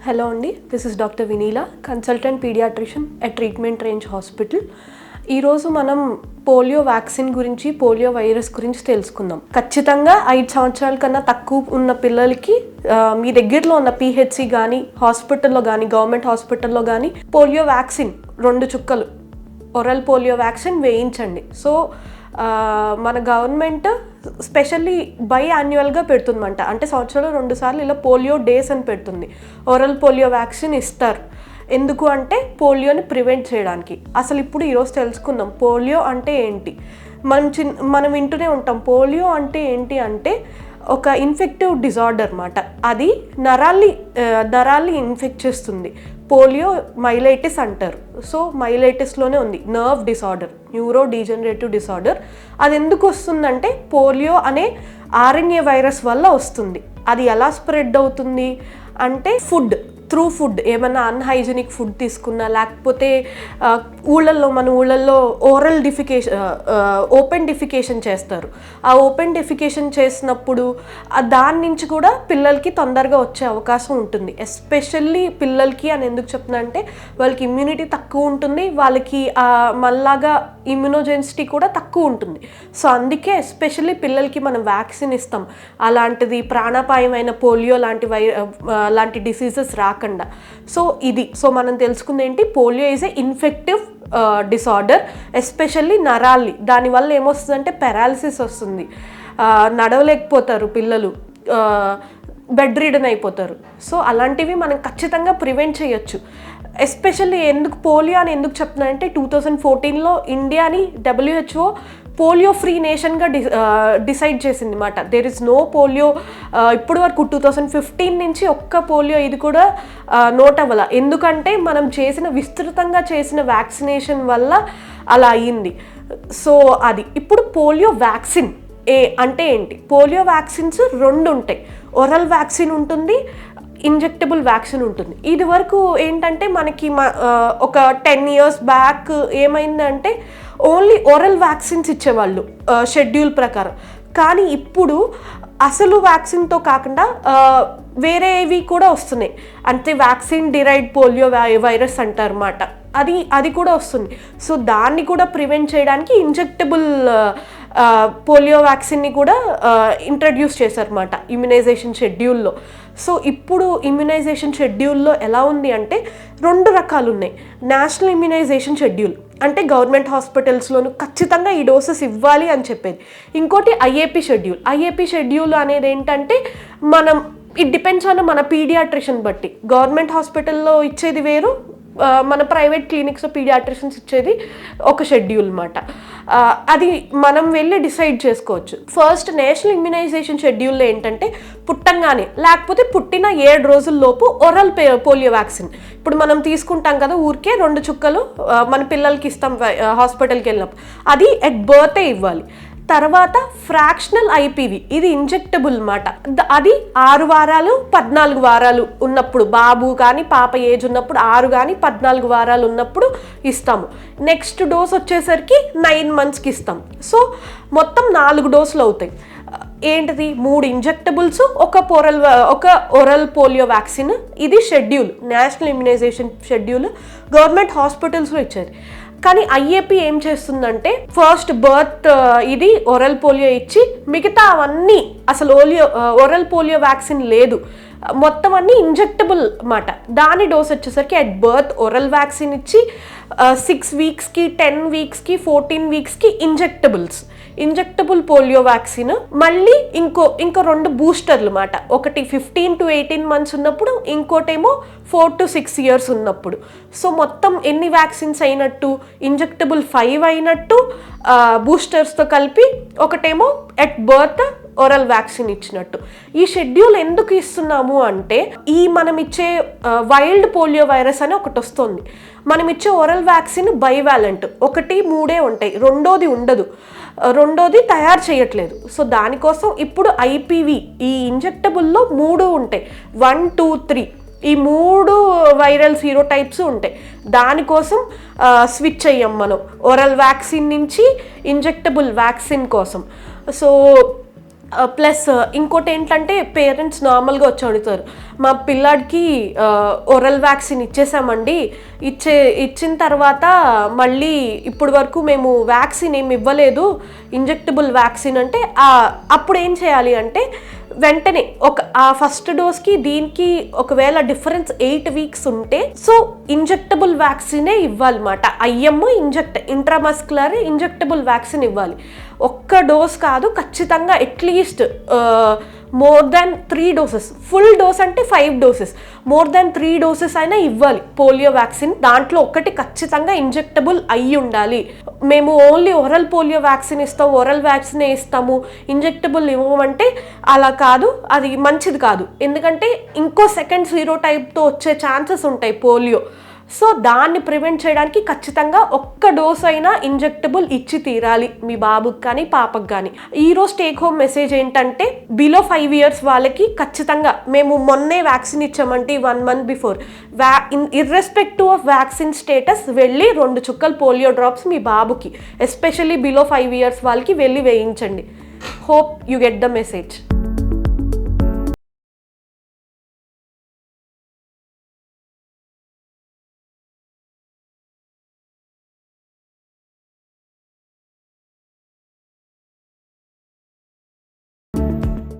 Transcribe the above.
Hello Andy, this is Dr. Vinila, consultant pediatrician at Treatment Range Hospital. ఈరోజు మనం polio vaccine గురించి polio virus గురించి తెలుసుకుందాం. ఖచ్చితంగా 5 సంవత్సరాల కన్నా తక్కువ ఉన్న పిల్లలకి మీ దగ్గరలో ఉన్న పిహెచ్సి కానీ హాస్పిటల్లో కానీ గవర్నమెంట్ హాస్పిటల్లో కానీ పోలియో వ్యాక్సిన్ 2 చుక్కలు ఒరల్ పోలియో వ్యాక్సిన్ వేయించండి. సో మన గవర్నమెంట్ స్పెషల్లీ యాన్యువల్గా పెడుతుందంట, అంటే సంవత్సరంలో 2 సార్లు ఇలా పోలియో డేస్ అని పెడుతుంది. ఒరల్ పోలియో వ్యాక్సిన్ ఇస్తారు. ఎందుకు అంటే పోలియోని ప్రివెంట్ చేయడానికి. అసలు ఇప్పుడు ఈరోజు తెలుసుకుందాం పోలియో అంటే ఏంటి. మనం వింటూనే ఉంటాం పోలియో అంటే ఏంటి అంటే ఒక ఇన్ఫెక్టివ్ డిజార్డర్ అన్నమాట. అది నరాల్ని ఇన్ఫెక్ట్ చేస్తుంది. పోలియో మైలైటిస్ అంటారు. సో మైలైటిస్లోనే ఉంది nerve disorder, neuro degenerative disorder. అది ఎందుకు వస్తుందంటే పోలియో అనే ఆర్ఎన్ఏ వైరస్ వల్ల వస్తుంది. అది ఎలా స్ప్రెడ్ అవుతుంది అంటే త్రూ ఫుడ్, ఏమైనా అన్హైజీనిక్ ఫుడ్ తీసుకున్నా, లేకపోతే మన ఊళ్ళల్లో ఓపెన్ డిఫికేషన్ చేస్తారు. ఆ ఓపెన్ డిఫికేషన్ చేసినప్పుడు దాని నుంచి కూడా పిల్లలకి తొందరగా వచ్చే అవకాశం ఉంటుంది. ఎస్పెషల్లీ పిల్లలకి అని ఎందుకు చెప్తున్నా అంటే వాళ్ళకి ఇమ్యూనిటీ తక్కువ ఉంటుంది, వాళ్ళకి మళ్ళాగా ఇమ్యూనోజెన్సిటీ కూడా తక్కువ ఉంటుంది. సో అందుకే ఎస్పెషల్లీ పిల్లలకి మనం వ్యాక్సిన్ ఇస్తాం. అలాంటిది ప్రాణాపాయమైన పోలియో లాంటి డిసీజెస్ రాకుండా. సో మనం తెలుసుకుంది ఏంటి, polio is a infective disorder, especially నరాల్ని. దానివల్ల ఏమొస్తుందంటే పెరాలసిస్ వస్తుంది, నడవలేకపోతారు పిల్లలు, బెడ్ రిడన్ అయిపోతారు. సో అలాంటివి మనం ఖచ్చితంగా ప్రివెంట్ చేయొచ్చు. ఎస్పెషల్లీ పోలియో అని ఎందుకు చెప్తున్నానంటే 2014లో ఇండియాని WHO పోలియో ఫ్రీ నేషన్గా డిసైడ్ చేసింది అన్నమాట. There is no polio. ఇప్పటి వరకు 2015 నుంచి ఒక్క పోలియో ఇది కూడా నోట్ అవ్వాల. ఎందుకంటే మనం విస్తృతంగా చేసిన వ్యాక్సినేషన్ వల్ల అలా అయ్యింది. సో అది ఇప్పుడు పోలియో వ్యాక్సిన్ అంటే ఏంటి. పోలియో వ్యాక్సిన్స్ 2 ఉంటాయి. ఒరల్ వ్యాక్సిన్ ఉంటుంది, ఇంజెక్టబుల్ వ్యాక్సిన్ ఉంటుంది. ఇది వరకు ఏంటంటే మనకి ఒక 10 years బ్యాక్ ఏమైందంటే ఓన్లీ ఓరల్ వ్యాక్సిన్స్ ఇచ్చేవాళ్ళు షెడ్యూల్ ప్రకారం. కానీ ఇప్పుడు అసలు వ్యాక్సిన్తో కాకుండా వేరేవి కూడా వస్తున్నాయి. అంటే వ్యాక్సిన్ డిరైవ్డ్ పోలియో వైరస్ అంటారన్నమాట. అది కూడా వస్తుంది. సో దాన్ని కూడా ప్రివెంట్ చేయడానికి ఇంజెక్టబుల్ పోలియో వ్యాక్సిన్ని కూడా ఇంట్రడ్యూస్ చేశారన్నమాట ఇమ్యునైజేషన్ షెడ్యూల్లో. సో ఇప్పుడు ఇమ్యునైజేషన్ షెడ్యూల్లో ఎలా ఉంది అంటే 2 రకాలు ఉన్నాయి. నేషనల్ ఇమ్యునైజేషన్ షెడ్యూల్ అంటే గవర్నమెంట్ హాస్పిటల్స్లోనూ ఖచ్చితంగా ఈ డోసెస్ ఇవ్వాలి అని చెప్పేది. ఇంకోటి ఐఏపీ షెడ్యూల్ అనేది ఏంటంటే ఇట్ డిపెండ్స్ ఆన్ మన పీడియాట్రిషియన్ బట్టి. గవర్నమెంట్ హాస్పిటల్లో ఇచ్చేది వేరు, మన ప్రైవేట్ క్లినిక్స్లో పీడియాట్రిషియన్స్ ఇచ్చేది ఒక షెడ్యూల్ అన్నమాట. అది మనం వెళ్ళి డిసైడ్ చేసుకోవచ్చు. ఫస్ట్ నేషనల్ ఇమ్యునైజేషన్ షెడ్యూల్లో ఏంటంటే పుట్టంగానే లేకపోతే పుట్టిన 7 రోజుల్లోపు ఒరల్ పోలియో వ్యాక్సిన్. ఇప్పుడు మనం తీసుకుంటాం కదా ఊరికే 2 చుక్కలు మన పిల్లలకి ఇస్తాం హాస్పిటల్కి వెళ్ళినప్పుడు, అది ఎట్ బర్తే ఇవ్వాలి. తర్వాత ఫ్రాక్షనల్ ఐపీవి, ఇది ఇంజెక్టబుల్ అన్నమాట. అది 6 వారాలు 14 వారాలు ఉన్నప్పుడు, బాబు కానీ పాప ఏజ్ ఉన్నప్పుడు 6 కానీ 14 వారాలు ఉన్నప్పుడు ఇస్తాము. నెక్స్ట్ డోస్ వచ్చేసరికి 9 monthsకి ఇస్తాం. సో మొత్తం 4 డోసులు అవుతాయి. ఏంటిది 3 ఇంజెక్టబుల్స్, ఒక ఒరల్ పోలియో వ్యాక్సిన్. ఇది schedule, national immunization schedule government హాస్పిటల్స్లో ఇచ్చేది. కానీ ఐఏపీ ఏం చేస్తుందంటే ఫస్ట్ బర్త్ ఇది ఒరల్ పోలియో ఇచ్చి మిగతా అవన్నీ అసలు ఒరల్ పోలియో వ్యాక్సిన్ లేదు, మొత్తం అన్నీ ఇంజెక్టబుల్ అన్నమాట. దాని డోస్ వచ్చేసరికి అట్ బర్త్ ఒరల్ వ్యాక్సిన్ ఇచ్చి 6 weeksకి 10 weeksకి 14 weeksకి ఇంజెక్టబుల్ పోలియో వ్యాక్సిన్. మళ్ళీ ఇంకో 2 బూస్టర్లు అన్నమాట. ఒకటి 15 to 18 months ఉన్నప్పుడు, ఇంకోటేమో 4 to 6 years ఉన్నప్పుడు. సో మొత్తం ఎన్ని వ్యాక్సిన్స్ అయినట్టు, ఇంజెక్టబుల్ 5 అయినట్టు, బూస్టర్స్తో కలిపి ఒకటేమో ఎట్ బర్త్ ఓరల్ వ్యాక్సిన్ ఇచ్చినట్టు. ఈ షెడ్యూల్ ఎందుకు ఇస్తున్నాము అంటే మనం ఇచ్చే వైల్డ్ పోలియో వైరస్ అని ఒకటి వస్తుంది. మనం ఇచ్చే ఓరల్ వ్యాక్సిన్ బైవాలెంట్, 1, 3 ఉంటాయి, రెండోది ఉండదు, రెండోది తయారు చేయట్లేదు. సో దానికోసం ఇప్పుడు ఐపీవి ఈ ఇంజెక్టబుల్లో 3 ఉంటాయి, 1, 2, 3 ఈ 3 వైరల్ సీరోటైప్స్ ఉంటాయి. దానికోసం స్విచ్ అయ్యాం మనం ఓరల్ వ్యాక్సిన్ నుంచి ఇంజెక్టబుల్ వ్యాక్సిన్ కోసం. సో ప్లస్ ఇంకోటి ఏంటంటే పేరెంట్స్ నార్మల్గా వచ్చి అడుగుతారు, మా పిల్లాడికి ఓరల్ వ్యాక్సిన్ ఇచ్చేసామండి, ఇచ్చిన తర్వాత మళ్ళీ ఇప్పుడు వరకు మేము వ్యాక్సిన్ ఏమి ఇవ్వలేదు, ఇంజెక్టబుల్ వ్యాక్సిన్ అంటే అప్పుడు ఏం చేయాలి అంటే వెంటనే ఆ ఫస్ట్ డోస్కి దీనికి ఒకవేళ డిఫరెన్స్ 8 weeks ఉంటే సో ఇంజెక్టబుల్ వ్యాక్సినే ఇవ్వాలన్నమాట. ఐఎం ఇంట్రామస్కులర్ ఇంజెక్టబుల్ వ్యాక్సిన్ ఇవ్వాలి. ఒక్క డోస్ కాదు, ఖచ్చితంగా at least more than 3 doses, full dose అంటే 5 doses, మోర్ దాన్ 3 doses అయినా ఇవ్వాలి పోలియో వ్యాక్సిన్. దాంట్లో ఒకటి ఖచ్చితంగా ఇంజెక్టబుల్ అయ్యి ఉండాలి. మేము ఓన్లీ ఓరల్ పోలియో వ్యాక్సిన్ ఇస్తాం, ఓరల్ వ్యాక్సినే ఇస్తాము, ఇంజెక్టబుల్ ఇవ్వమంటే అలా కాదు, అది మంచిది కాదు. ఎందుకంటే ఇంకో సెకండ్ సీరోటైప్తో వచ్చే ఛాన్సెస్ ఉంటాయి పోలియో. సో దాన్ని ప్రివెంట్ చేయడానికి ఖచ్చితంగా ఒక్క డోస్ అయినా ఇంజెక్టబుల్ ఇచ్చి తీరాలి మీ బాబుకి కానీ పాపకు కానీ. ఈరోజు టేక్ హోమ్ మెసేజ్ ఏంటంటే బిలో 5 years వాళ్ళకి ఖచ్చితంగా మేము మొన్నే వ్యాక్సిన్ ఇచ్చామంటే 1 month before irrespective of vaccine status వెళ్ళి 2 చుక్కలు పోలియో డ్రాప్స్ మీ బాబుకి ఎస్పెషల్లీ బిలో 5 years వాళ్ళకి వెళ్ళి వేయించండి. Hope you get the message.